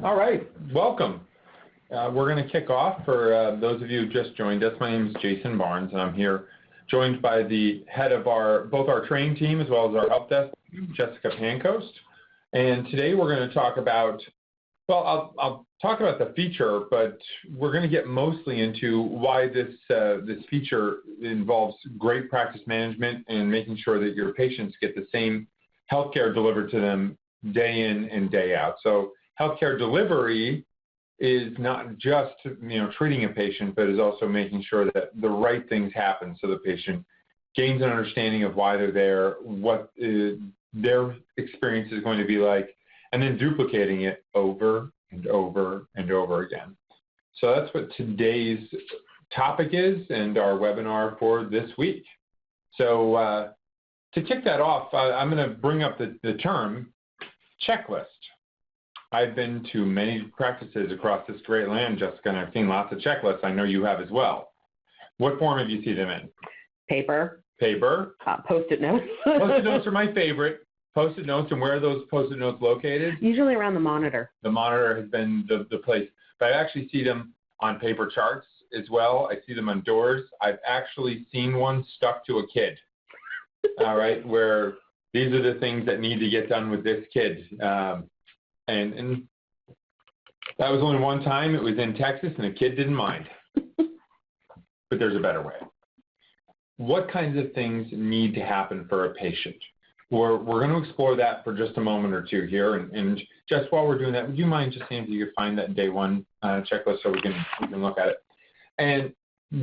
All right, welcome. We're going to kick off for those of you who just joined us. My name is Jason Barnes, and I'm here joined by the head of both our training team as well as our help desk, Jessica Pancoast. And today we're going to talk about, well, I'll talk about the feature, but we're going to get mostly into why this feature involves great practice management and making sure that your patients get the same healthcare delivered to them day in and day out. So healthcare delivery is not just treating a patient, but is also making sure that the right things happen so the patient gains an understanding of why they're there, what their experience is going to be like, and then duplicating it over and over and over again. So that's what today's topic is and our webinar for this week. So to kick that off, I'm going to bring up the term checklist. I've been to many practices across this great land, Jessica, and I've seen lots of checklists. I know you have as well. What form have you seen them in? Paper. Paper. Post-it notes. Post-it notes are my favorite. Post-it notes, and where are those Post-it notes located? Usually around the monitor. The monitor has been the place. But I actually see them on paper charts as well. I see them on doors. I've actually seen one stuck to a kid, all right, where these are the things that need to get done with this kid. And that was only one time. It was in Texas, and the kid didn't mind. But there's a better way. What kinds of things need to happen for a patient? We're going to explore that for just a moment or two here. And just while we're doing that, would you mind just seeing if you could find that day one checklist so we can look at it? And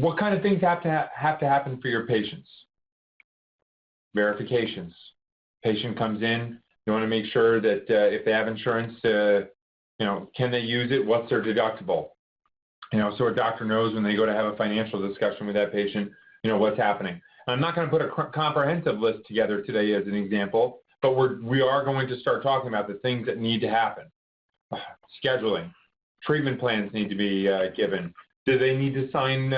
what kind of things have to happen for your patients? Verifications. Patient comes in. You want to make sure that if they have insurance, can they use it? What's their deductible? So a doctor knows when they go to have a financial discussion with that patient, what's happening. I'm not going to put a comprehensive list together today as an example, but we are going to start talking about the things that need to happen. Scheduling. Treatment plans need to be given. Do they need to sign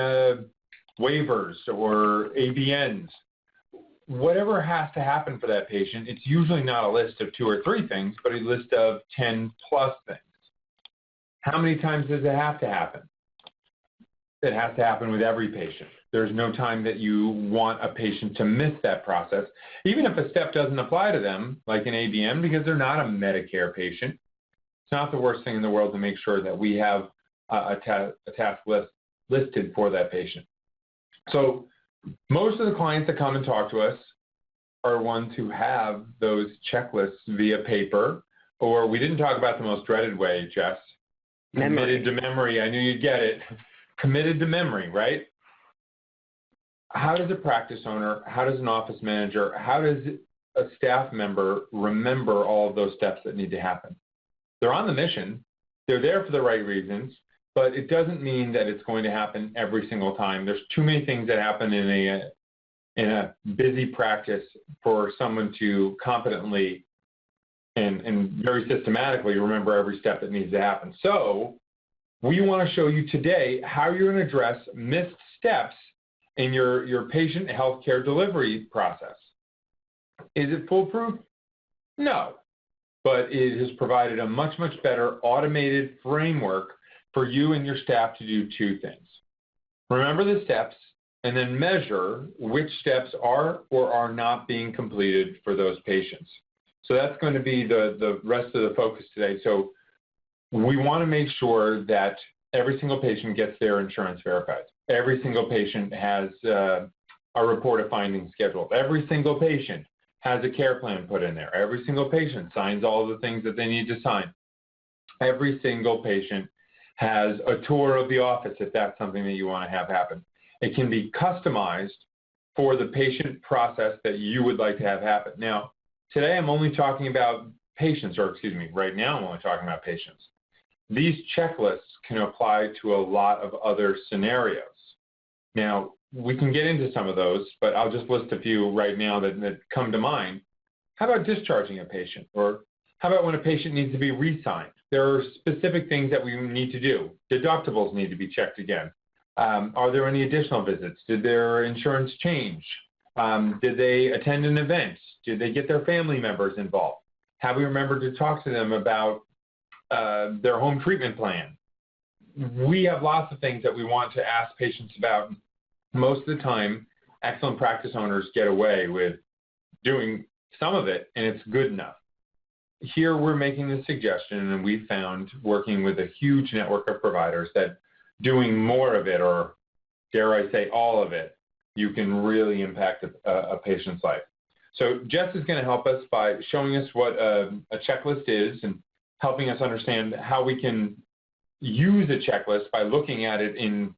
waivers or ABNs? Whatever has to happen for that patient, it's usually not a list of 2 or 3 things, but a list of 10 plus things. How many times does it have to happen? It has to happen with every patient. There's no time that you want a patient to miss that process, even if a step doesn't apply to them, like an ABM, because they're not a Medicare patient. It's not the worst thing in the world to make sure that we have a task list listed for that patient. So most of the clients that come and talk to us are ones who have those checklists via paper, or we didn't talk about the most dreaded way, Jess. Committed to memory. I knew you'd get it. Committed to memory, right? How does a practice owner, how does an office manager, how does a staff member remember all of those steps that need to happen? They're on the mission. They're there for the right reasons. But it doesn't mean that it's going to happen every single time. There's too many things that happen in a busy practice for someone to competently and very systematically remember every step that needs to happen. So we want to show you today how you're going to address missed steps in your patient healthcare delivery process. Is it foolproof? No. But it has provided a much, much better automated framework for you and your staff to do 2 things. Remember the steps and then measure which steps are or are not being completed for those patients. So that's going to be the rest of the focus today. So we want to make sure that every single patient gets their insurance verified. Every single patient has a report of findings scheduled. Every single patient has a care plan put in there. Every single patient signs all of the things that they need to sign. Every single patient has a tour of the office if that's something that you want to have happen. It can be customized for the patient process that you would like to have happen. Now, today I'm only talking about patients, or excuse me, right now I'm only talking about patients. These checklists can apply to a lot of other scenarios. Now, we can get into some of those, but I'll just list a few right now that come to mind. How about discharging a patient? Or how about when a patient needs to be re-signed? There are specific things that we need to do. Deductibles need to be checked again. Are there any additional visits? Did their insurance change? Did they attend an event? Did they get their family members involved? Have we remembered to talk to them about their home treatment plan. We have lots of things that we want to ask patients about. Most of the time, excellent practice owners get away with doing some of it, and it's good enough. Here we're making the suggestion, and we found, working with a huge network of providers, that doing more of it, or dare I say all of it, you can really impact a patient's life. So Jess is going to help us by showing us what a checklist is and helping us understand how we can use a checklist by looking at it in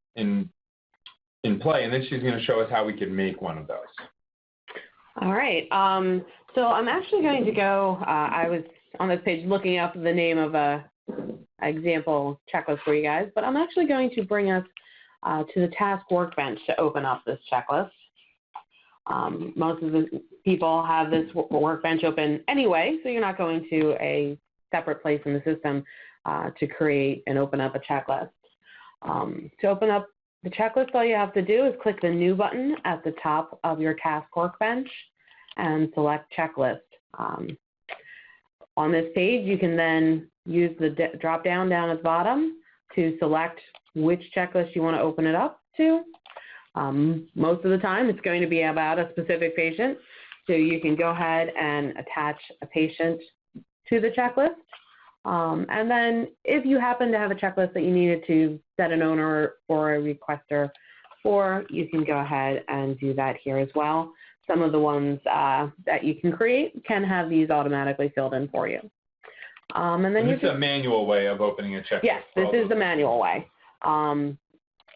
play, and then she's going to show us how we can make one of those. All right. So I'm actually going to go, I was on this page looking up the name of a example checklist for you guys, but I'm actually going to bring us to the task workbench to open up this checklist. Most of the people have this workbench open anyway, so you're not going to a separate place in the system to create and open up a checklist. To open up the checklist, all you have to do is click the New button at the top of your task workbench and select Checklist. On this page, you can then use the drop-down down at the bottom to select which checklist you want to open it up to. Most of the time, it's going to be about a specific patient, so you can go ahead and attach a patient to the checklist. And then if you happen to have a checklist that you needed to set an owner or a requester for, you can go ahead and do that here as well. Some of the ones that you can create can have these automatically filled in for you. And then this is a manual way of opening a checklist. Yes, this is the manual way. And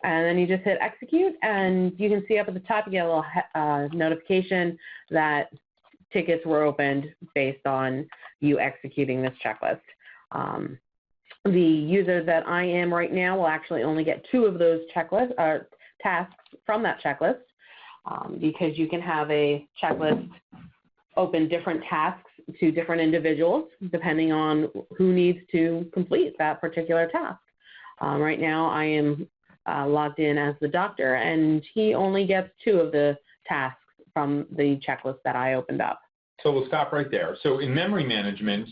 then you just hit execute, and you can see up at the top you get a little notification that tickets were opened based on you executing this checklist. The user that I am right now will actually only get 2 of those tasks from that checklist, because you can have a checklist open different tasks to different individuals depending on who needs to complete that particular task. Right now I am logged in as the doctor, and he only gets 2 of the tasks from the checklist that I opened up. So we'll stop right there. So in memory management,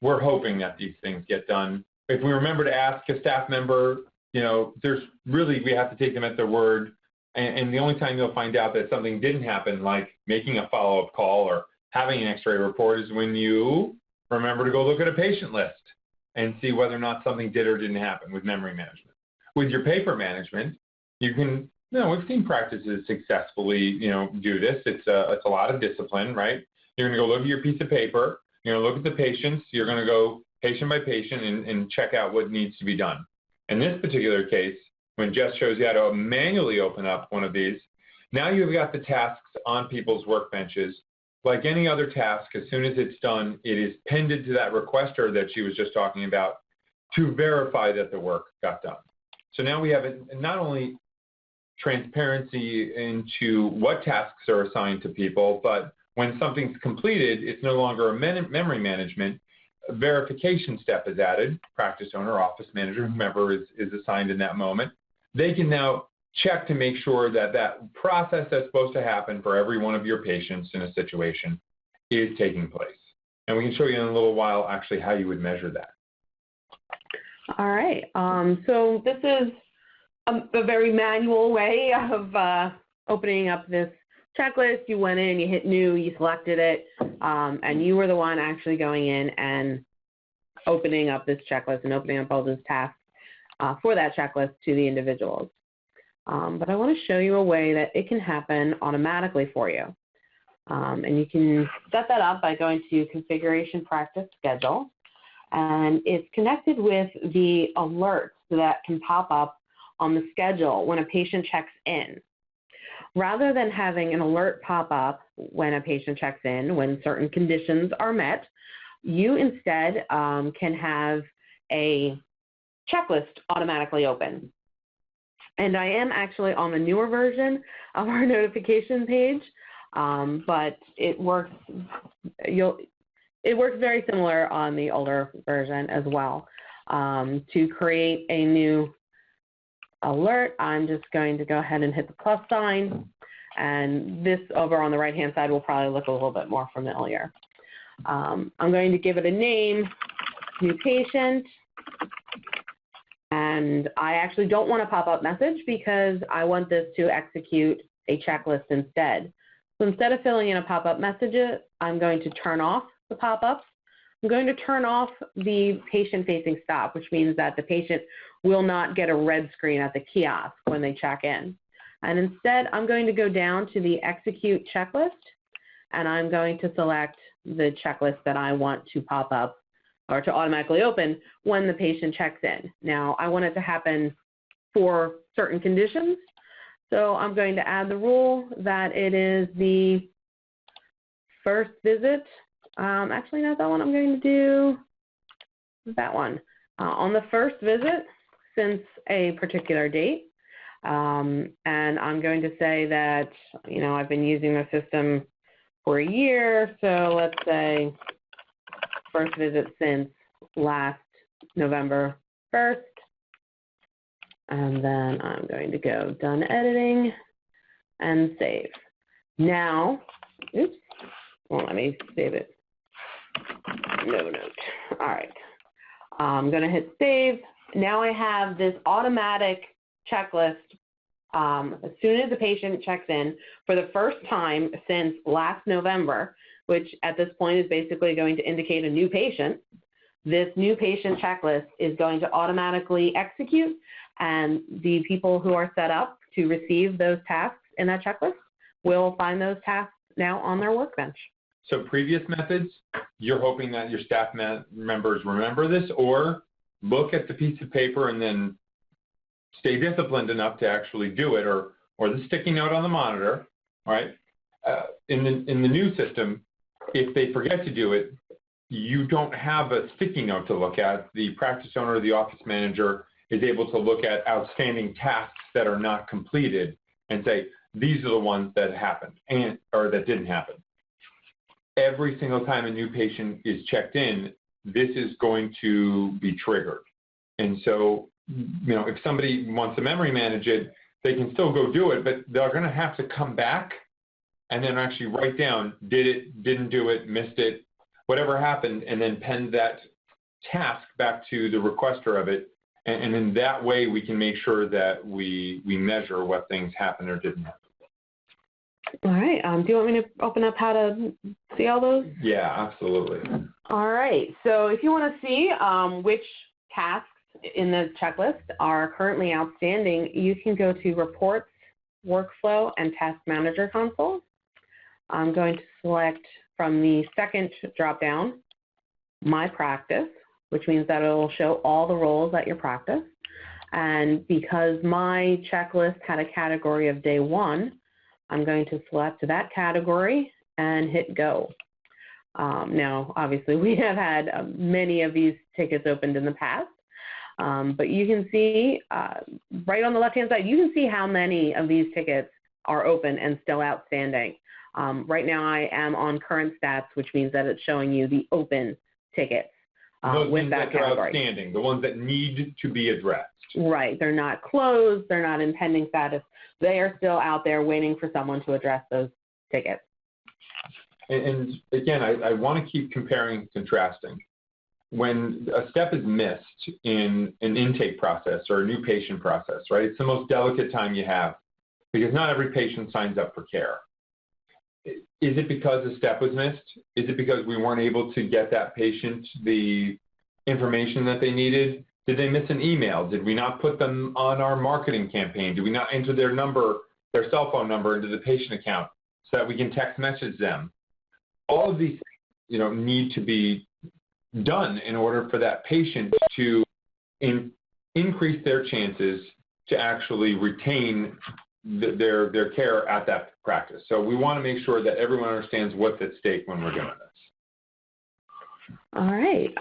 we're hoping that these things get done. If we remember to ask a staff member, we have to take them at their word. And the only time you'll find out that something didn't happen, like making a follow-up call or having an x-ray report, is when you remember to go look at a patient list and see whether or not something did or didn't happen with memory management. With your paper management, you can, we've seen practices successfully, do this. It's a lot of discipline, right? You're going to go look at your piece of paper. You're going to look at the patients. You're going to go patient by patient and check out what needs to be done. In this particular case, when Jess shows you how to manually open up one of these, now you've got the tasks on people's workbenches. Like any other task, as soon as it's done, it is pinned to that requester that she was just talking about to verify that the work got done. So now we have not only transparency into what tasks are assigned to people, but when something's completed, it's no longer a memory management. A verification step is added. Practice owner, office manager, whomever is assigned in that moment. They can now check to make sure that that process that's supposed to happen for every one of your patients in a situation is taking place. And we can show you in a little while actually how you would measure that. All right. So this is a very manual way of opening up this checklist. You went in, you hit new, you selected it, and you were the one actually going in and opening up this checklist and opening up all those tasks for that checklist to the individuals. But I want to show you a way that it can happen automatically for you. And you can set that up by going to Configuration Practice Schedule. And it's connected with the alerts that can pop up on the schedule when a patient checks in. Rather than having an alert pop up when a patient checks in, when certain conditions are met, you instead can have a checklist automatically open. And I am actually on the newer version of our notification page, but it works very similar on the older version as well. To create a new alert, I'm just going to go ahead and hit the plus sign, and this over on the right-hand side will probably look a little bit more familiar. I'm going to give it a name, new patient. And I actually don't want a pop-up message because I want this to execute a checklist instead. So instead of filling in a pop-up message, I'm going to turn off the pop-ups. I'm going to turn off the patient-facing stop, which means that the patient will not get a red screen at the kiosk when they check in. And instead, I'm going to go down to the execute checklist, and I'm going to select the checklist that I want to pop up or to automatically open when the patient checks in. Now, I want it to happen for certain conditions, so I'm going to add the rule that it is the first visit. Actually, not that one. I'm going to do that one. On the first visit since a particular date. And I'm going to say that, you know, I've been using the system for a year, so let's say first visit since last November 1st. And then I'm going to go done editing and save. Now, oops, well, let me save it. No note. All right. I'm going to hit save. Now I have this automatic checklist as soon as the patient checks in for the first time since last November, which at this point is basically going to indicate a new patient. This new patient checklist is going to automatically execute, and the people who are set up to receive those tasks in that checklist will find those tasks now on their workbench. So previous methods, you're hoping that your staff members remember this, or look at the piece of paper and then stay disciplined enough to actually do it, or the sticky note on the monitor, all right? In the new system, if they forget to do it, you don't have a sticky note to look at. The practice owner or the office manager is able to look at outstanding tasks that are not completed and say, these are the ones that happened or that didn't happen. Every single time a new patient is checked in, this is going to be triggered. And so, you know, if somebody wants to memory manage it, they can still go do it, but they're going to have to come back and then actually write down, did it, didn't do it, missed it, whatever happened, and then pen that task back to the requester of it. And in that way, we can make sure that we measure what things happened or didn't happen. All right. Do you want me to open up how to see all those? Yeah, absolutely. All right. So if you want to see which tasks in the checklist are currently outstanding, you can go to Reports, Workflow, and Task Manager Console. I'm going to select from the second drop-down, My Practice, which means that it will show all the roles at your practice. And because my checklist had a category of day 1, I'm going to select that category and hit go. Now, obviously, we have had many of these tickets opened in the past, but you can see right on the left-hand side, you can see how many of these tickets are open and still outstanding. Right now, I am on current stats, which means that it's showing you the open tickets with that category. Outstanding, the ones that need to be addressed. Right. They're not closed. They're not in pending status. They are still out there waiting for someone to address those tickets. And again, I want to keep comparing and contrasting. When a step is missed in an intake process or a new patient process, right, it's the most delicate time you have because not every patient signs up for care. Is it because a step was missed? Is it because we weren't able to get that patient the information that they needed? Did they miss an email? Did we not put them on our marketing campaign? Did we not enter their number, their cell phone number into the patient account so that we can text message them? All of these, you know, need to be done in order for that patient to increase their chances to actually retain their care at that practice. So we want to make sure that everyone understands what's at stake when we're doing this. All right.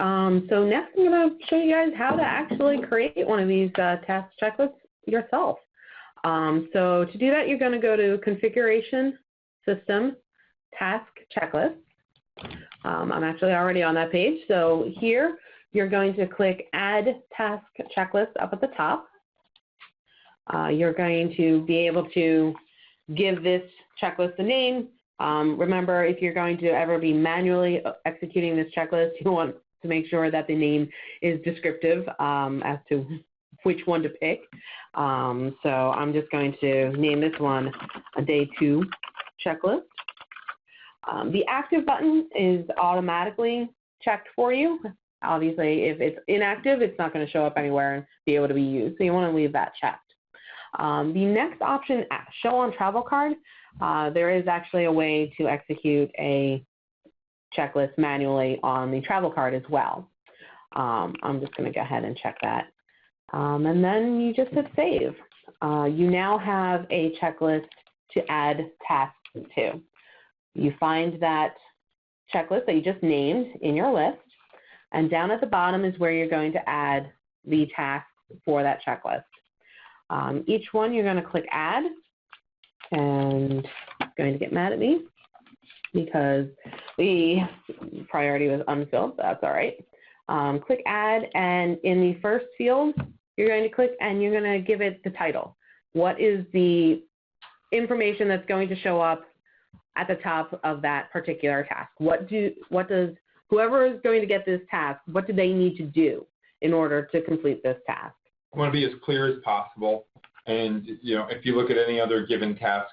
So next I'm going to show you guys how to actually create one of these task checklists yourself. So to do that, you're going to go to Configuration, System, Task Checklist. I'm actually already on that page. So here you're going to click Add Task Checklist up at the top. You're going to be able to give this checklist a name. Remember, if you're going to ever be manually executing this checklist, you want to make sure that the name is descriptive as to which one to pick. So I'm just going to name this one a day 2 checklist. The active button is automatically checked for you. Obviously, if it's inactive, it's not going to show up anywhere and be able to be used. So you want to leave that checked. The next option, show on travel card, there is actually a way to execute a checklist manually on the travel card as well. I'm just going to go ahead and check that. And then you just hit save. You now have a checklist to add tasks to. You find that checklist that you just named in your list, and down at the bottom is where you're going to add the tasks for that checklist. Each one you're going to click add, and it's going to get mad at me because the priority was unfilled, but that's all right. Click add, and in the first field, you're going to click and you're going to give it the title. What is the information that's going to show up at the top of that particular task? What does whoever is going to get this task, what do they need to do in order to complete this task? I want to be as clear as possible. And, if you look at any other given task,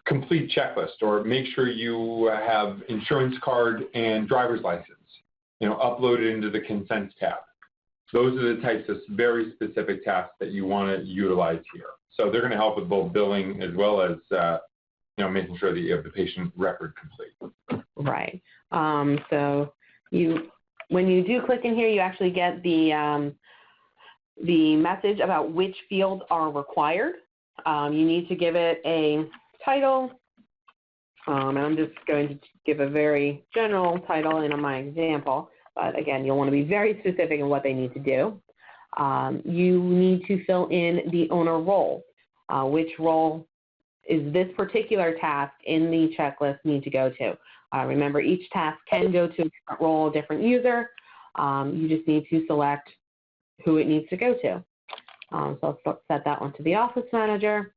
complete checklist, or make sure you have insurance card and driver's license, uploaded into the consent tab. Those are the types of very specific tasks that you want to utilize here. So they're going to help with both billing as well as, making sure that you have the patient record complete. Right. So when you do click in here, you actually get the message about which fields are required. You need to give it a title, and I'm just going to give a very general title in my example, but again, you'll want to be very specific in what they need to do. You need to fill in the owner role. Which role is this particular task in the checklist need to go to? Remember, each task can go to a different role, different user. You just need to select who it needs to go to. So let's set that one to the office manager,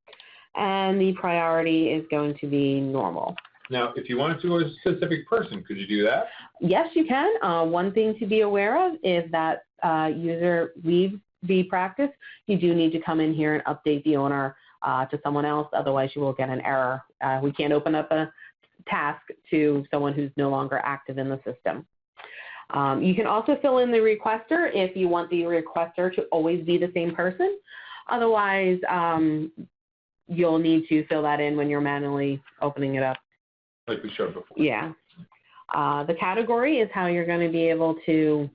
and the priority is going to be normal. Now, if you wanted to a specific person, could you do that? Yes, you can. One thing to be aware of is that user leaves the practice, you do need to come in here and update the owner to someone else, otherwise you will get an error. We can't open up a task to someone who's no longer active in the system. You can also fill in the requester if you want the requester to always be the same person. Otherwise, you'll need to fill that in when you're manually opening it up. Like we showed before. Yeah. The category is how you're going to be able to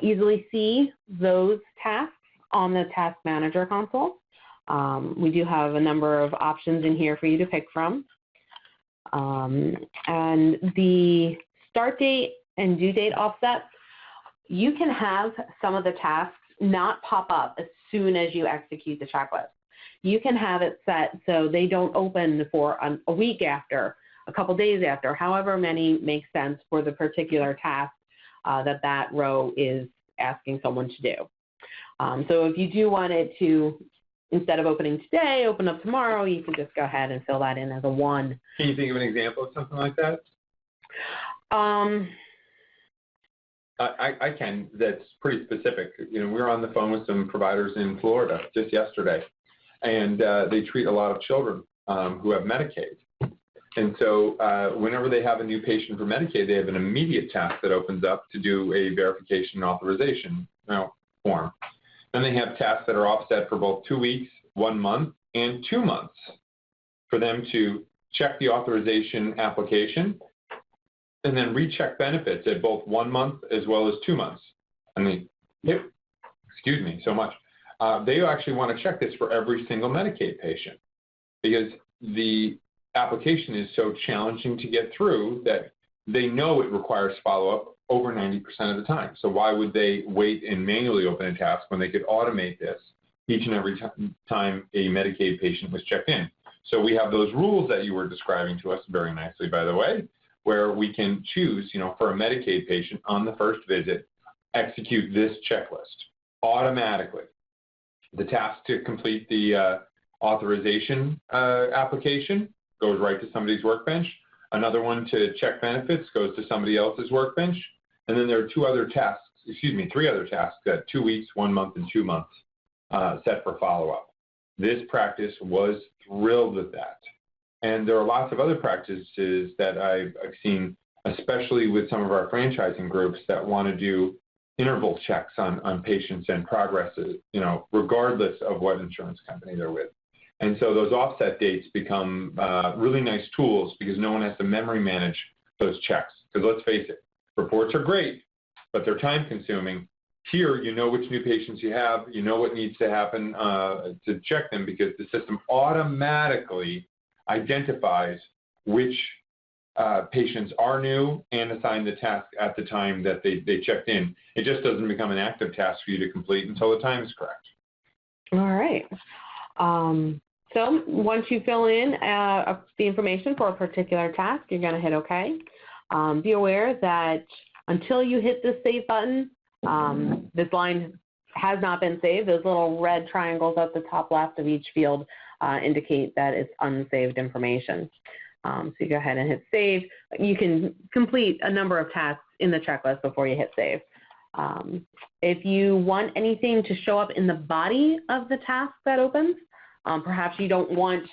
easily see those tasks on the Task Manager console. We do have a number of options in here for you to pick from. And the start date and due date offset, you can have some of the tasks not pop up as soon as you execute the checklist. You can have it set so they don't open for a week after, a couple days after, however many make sense for the particular task that row is asking someone to do. So if you do want it to, instead of opening today, open up tomorrow, you can just go ahead and fill that in as a 1. Can you think of an example of something like that? I can. That's pretty specific. We were on the phone with some providers in Florida just yesterday, and they treat a lot of children who have Medicaid. And so whenever they have a new patient for Medicaid, they have an immediate task that opens up to do a verification authorization form. Then they have tasks that are offset for both 2 weeks, 1 month, and 2 months for them to check the authorization application and then recheck benefits at both 1 month as well as 2 months. And excuse me so much. They actually want to check this for every single Medicaid patient because the application is so challenging to get through that they know it requires follow-up over 90% of the time. So why would they wait and manually open a task when they could automate this each and every time a Medicaid patient was checked in? So we have those rules that you were describing to us very nicely, by the way, where we can choose, for a Medicaid patient on the first visit, execute this checklist automatically. The task to complete the authorization application goes right to somebody's workbench. Another one to check benefits goes to somebody else's workbench. And then there are three other tasks at 2 weeks, 1 month, and 2 months set for follow-up. This practice was thrilled with that. And there are lots of other practices that I've seen, especially with some of our franchising groups, that want to do interval checks on patients and progress, regardless of what insurance company they're with. And so those offset dates become really nice tools because no one has to memory manage those checks. Because let's face it, reports are great, but they're time consuming. Here, you know which new patients you have, you know what needs to happen to check them because the system automatically identifies which patients are new and assign the task at the time that they checked in. It just doesn't become an active task for you to complete until the time is correct. All right. So once you fill in the information for a particular task, you're going to hit OK. Be aware that until you hit the Save button, this line has not been saved. Those little red triangles at the top left of each field indicate that it's unsaved information. So you go ahead and hit Save. You can complete a number of tasks in the checklist before you hit Save. If you want anything to show up in the body of the task that opens, perhaps you don't want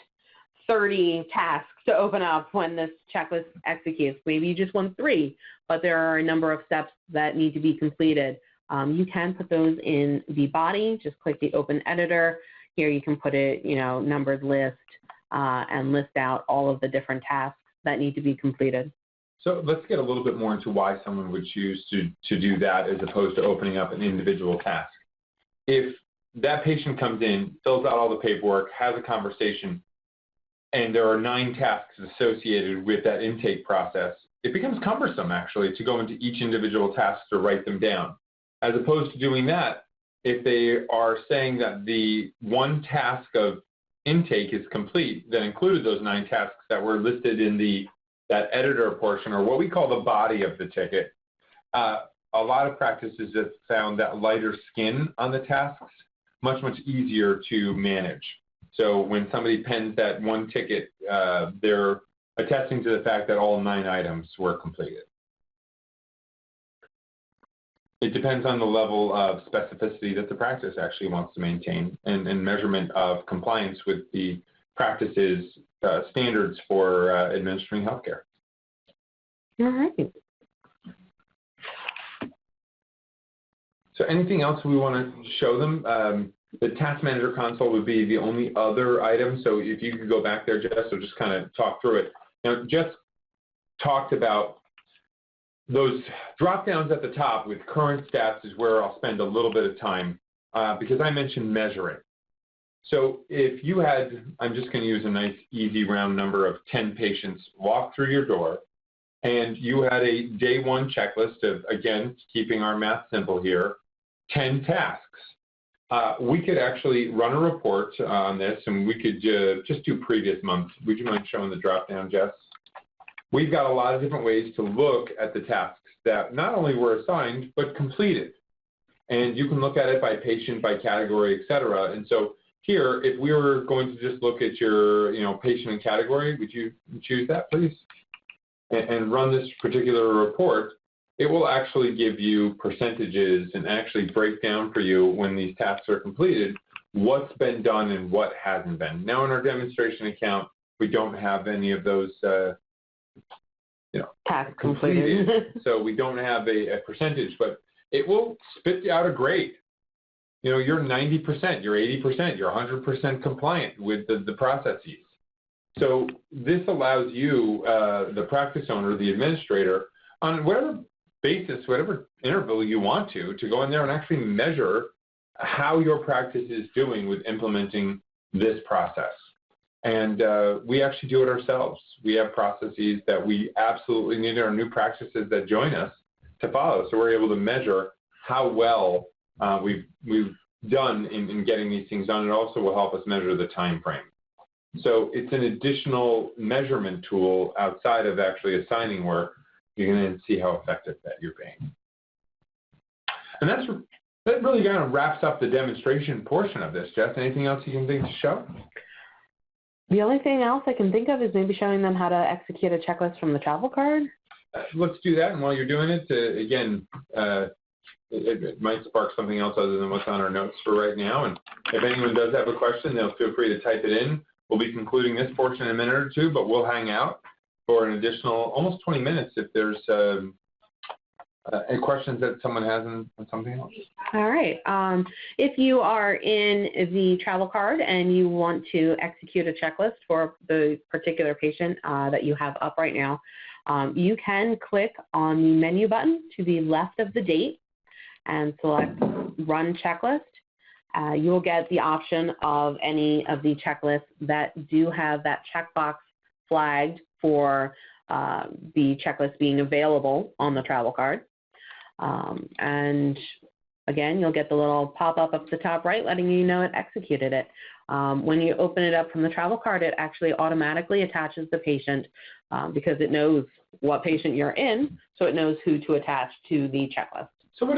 30 tasks to open up when this checklist executes. Maybe you just want 3, but there are a number of steps that need to be completed. You can put those in the body. Just click the Open Editor. Here you can put it, numbered list and list out all of the different tasks that need to be completed. So let's get a little bit more into why someone would choose to do that as opposed to opening up an individual task. If that patient comes in, fills out all the paperwork, has a conversation, and there are 9 tasks associated with that intake process, it becomes cumbersome, actually, to go into each individual task to write them down. As opposed to doing that, if they are saying that the one task of intake is complete that included those 9 tasks that were listed in that editor portion, or what we call the body of the ticket, a lot of practices have found that lighter skin on the tasks much, much easier to manage. So when somebody pens that one ticket, they're attesting to the fact that all 9 items were completed. It depends on the level of specificity that the practice actually wants to maintain and measurement of compliance with the practice's standards for administering healthcare. All right. So anything else we want to show them? The Task Manager console would be the only other item. So if you could go back there, Jess, or just kind of talk through it. Now, Jess talked about those drop downs at the top with current stats is where I'll spend a little bit of time because I mentioned measuring. So if you had, I'm just going to use a nice easy round number of 10 patients walk through your door, and you had a day 1 checklist of, again, keeping our math simple here, 10 tasks. We could actually run a report on this, and we could just do previous months. Would you mind showing the drop down, Jess? We've got a lot of different ways to look at the tasks that not only were assigned, but completed. And you can look at it by patient, by category, et cetera. And so here, if we were going to just look at your patient and category, would you choose that, please? And run this particular report, it will actually give you percentages and actually break down for you when these tasks are completed, what's been done and what hasn't been. Now in our demonstration account, we don't have any of those tasks completed. So we don't have a percentage, but it will spit out a grade. You're 90%, you're 80%, you're 100% compliant with the processes. So this allows you, the practice owner, the administrator, on whatever basis, whatever interval you want to go in there and actually measure how your practice is doing with implementing this process. And we actually do it ourselves. We have processes that we absolutely need our new practices that join us to follow. So we're able to measure how well we've done in getting these things done. It also will help us measure the time frame. So it's an additional measurement tool outside of actually assigning work. You can then see how effective that you're being. And that really kind of wraps up the demonstration portion of this. Jess, anything else you can think to show? The only thing else I can think of is maybe showing them how to execute a checklist from the travel card. let's do that. And while you're doing it, again, it might spark something else other than what's on our notes for right now. And if anyone does have a question, they'll feel free to type it in. We'll be concluding this portion in a minute or two, but we'll hang out for an additional almost 20 minutes if there's any questions that someone has on something else. All right. If you are in the travel card and you want to execute a checklist for the particular patient that you have up right now, you can click on the menu button to the left of the date and select Run Checklist. You will get the option of any of the checklists that do have that checkbox flagged for the checklist being available on the travel card. And again, you'll get the little pop-up up at the top right letting you know it executed it. When you open it up from the travel card, it actually automatically attaches the patient because it knows what patient you're in, so it knows who to attach to the checklist. So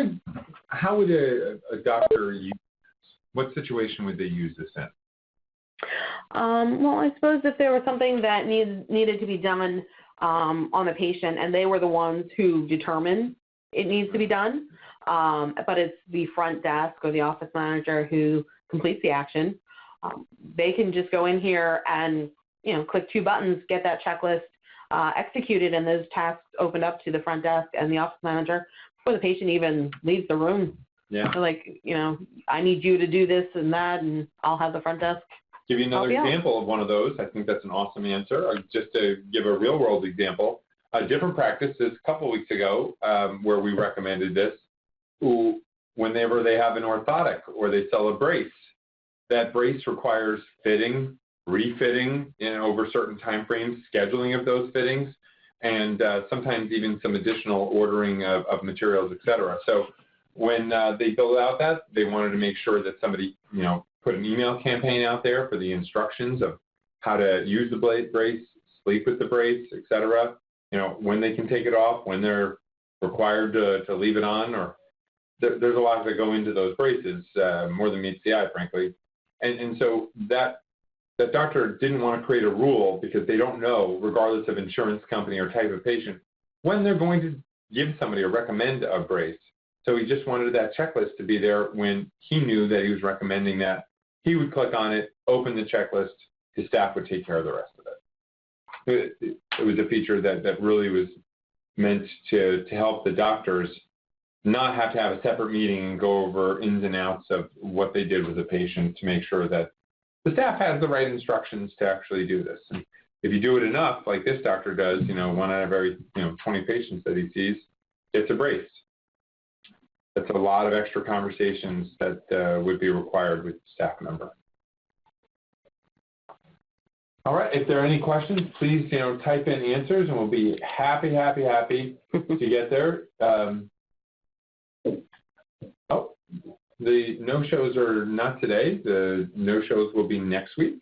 how would a doctor use this? What situation would they use this in? Well, I suppose if there was something that needed to be done on the patient and they were the ones who determine it needs to be done, but it's the front desk or the office manager who completes the action, they can just go in here and click 2 buttons, get that checklist executed, and those tasks opened up to the front desk and the office manager before the patient even leaves the room. Yeah. So like, I need you to do this and that, and I'll have the front desk. Give you another example of one of those. I think that's an awesome answer. Just to give a real world example, a different practice is a couple weeks ago where we recommended this, whenever they have an orthotic or they sell a brace, that brace requires fitting, refitting over certain time frames, scheduling of those fittings, and sometimes even some additional ordering of materials, et cetera. So when they built out that, they wanted to make sure that somebody, put an email campaign out there for the instructions of how to use the brace, sleep with the brace, et cetera. When they can take it off, when they're required to leave it on, or there's a lot that go into those braces, more than meets the eye, frankly. And so that doctor didn't want to create a rule because they don't know, regardless of insurance company or type of patient, when they're going to give somebody or recommend a brace. So he just wanted that checklist to be there when he knew that he was recommending that. He would click on it, open the checklist, his staff would take care of the rest of it. It was a feature that really was meant to help the doctors not have to have a separate meeting and go over ins and outs of what they did with the patient to make sure that the staff has the right instructions to actually do this. And if you do it enough, like this doctor does, 1 out of every 20 patients that he sees gets a brace. That's a lot of extra conversations that would be required with the staff member. All right, if there are any questions, please, type in answers, and we'll be happy to get there. The no-shows are not today. The no-shows will be next week.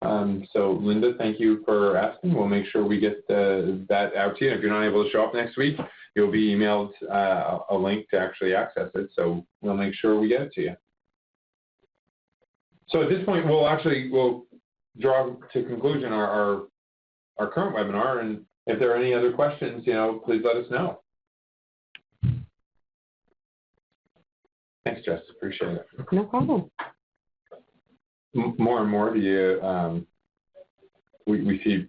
So, Linda, thank you for asking. We'll make sure we get that out to you. If you're not able to show up next week, you'll be emailed a link to actually access it. So we'll make sure we get it to you. So at this point, we'll draw to conclusion our current webinar. And if there are any other questions, please let us know. Thanks, Jess. Appreciate it. No problem. More and more, we see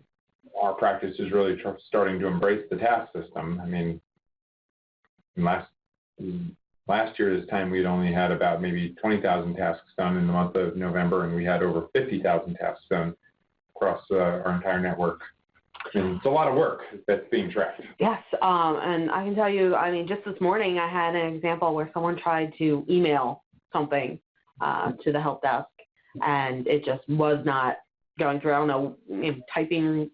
our practice is really starting to embrace the task system. I mean, last year this time we'd only had about maybe 20,000 tasks done in the month of November, and we had over 50,000 tasks done across our entire network. And it's a lot of work that's being tracked. Yes, and I can tell you, just this morning I had an example where someone tried to email something to the help desk, and it just was not going through. I don't know, typing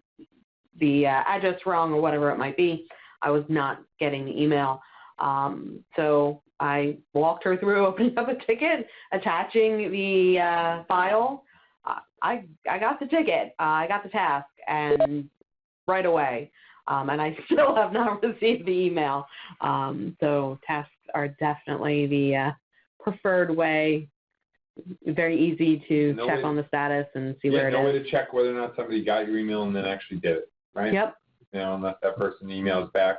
the address wrong or whatever it might be. I was not getting the email. So I walked her through opening up a ticket, attaching the file. I got the ticket. I got the task, and right away. And I still have not received the email. So tasks are definitely the preferred way. Very easy to check on the status and see where it is. No way to check whether or not somebody got your email and then actually did it, right? Yep. unless that person emails back.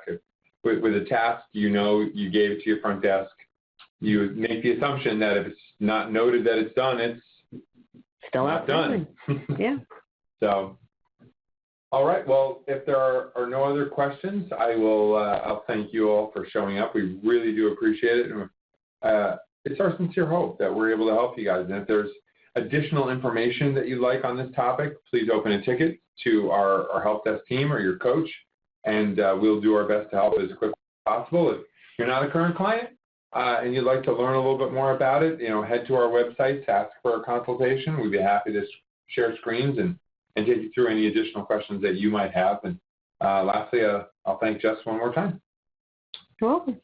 With a task, you gave it to your front desk. You make the assumption that if it's not noted that it's done, it's Still not done. Yeah. So, all right. Well, if there are no other questions, I'll thank you all for showing up. We really do appreciate it. And it's our sincere hope that we're able to help you guys. And if there's additional information that you'd like on this topic, please open a ticket to our help desk team or your coach, and we'll do our best to help as quickly as possible. If you're not a current client and you'd like to learn a little bit more about it, head to our website to ask for a consultation. We'd be happy to share screens and take you through any additional questions that you might have. And lastly, I'll thank Jess one more time. You're welcome.